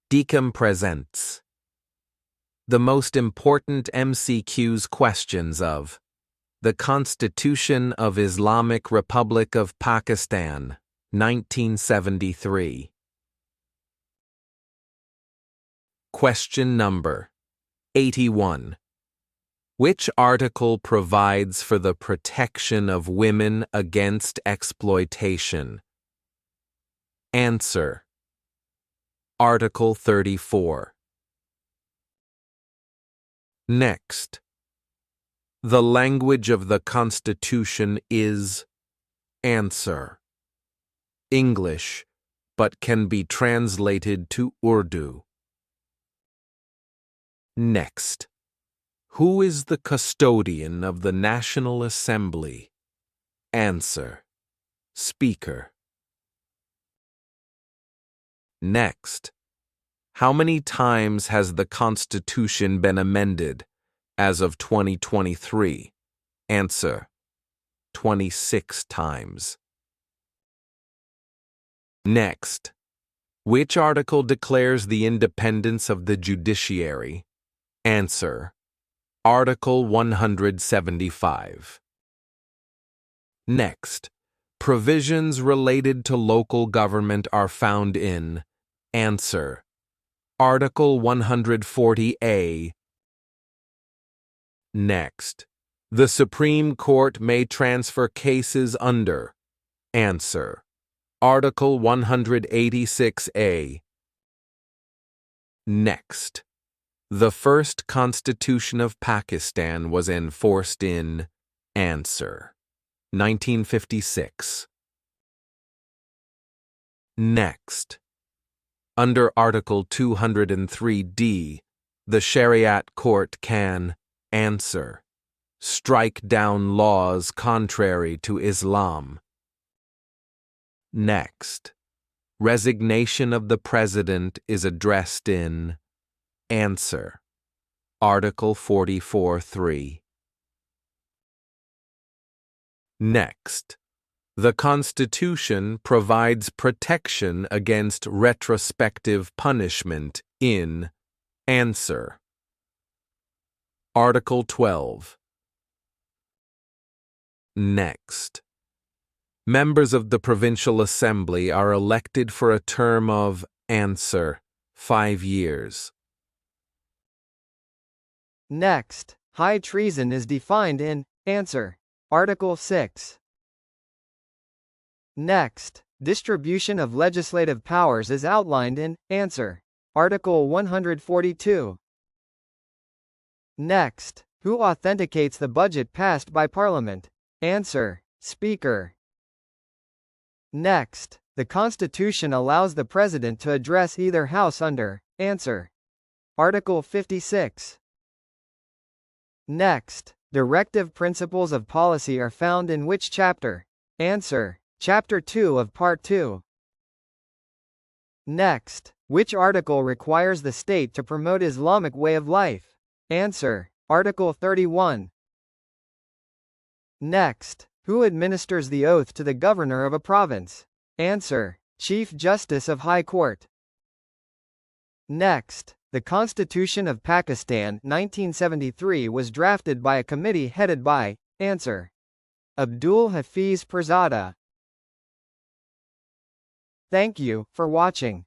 DIQEM presents the most important MCQs questions of the Constitution of Islamic Republic of Pakistan, 1973. Question number 81. Which article provides for the protection of women against exploitation? Answer: Article 34. Next. The language of the Constitution is Answer: English, but can be translated to Urdu. Next. Who is the custodian of the National Assembly? Answer: Speaker. Next. How many times has the Constitution been amended as of 2023? Answer: 26 times. Next. Which article declares the independence of the judiciary? Answer: Article 175. Next. Provisions related to local government are found in Answer: Article 140A. Next. The Supreme Court may transfer cases under Answer: Article 186A. Next. The first Constitution of Pakistan was enforced in Answer: 1956. Next. Under Article 203D, the Shariat Court can Answer: Strike down laws contrary to Islam. Next. Resignation of the President is addressed in Answer: Article 44(3). Next. The Constitution provides protection against retrospective punishment in Answer: Article 12. Next. Members of the Provincial Assembly are elected for a term of Answer: 5 years. Next. High treason is defined in Answer: Article 6. Next. Distribution of legislative powers is outlined in Answer: Article 142. Next. Who authenticates the budget passed by Parliament? Answer: Speaker. Next. The Constitution allows the President to address either house under Answer: Article 56. Next. Directive principles of policy are found in which chapter? Answer: Chapter 2 of Part 2. Next. Which article requires the state to promote Islamic way of life? Answer: Article 31. Next. Who administers the oath to the governor of a province? Answer: Chief Justice of High Court. Next. The Constitution of Pakistan 1973 was drafted by a committee headed by Answer: Abdul Hafiz Pirzada. Thank you for watching.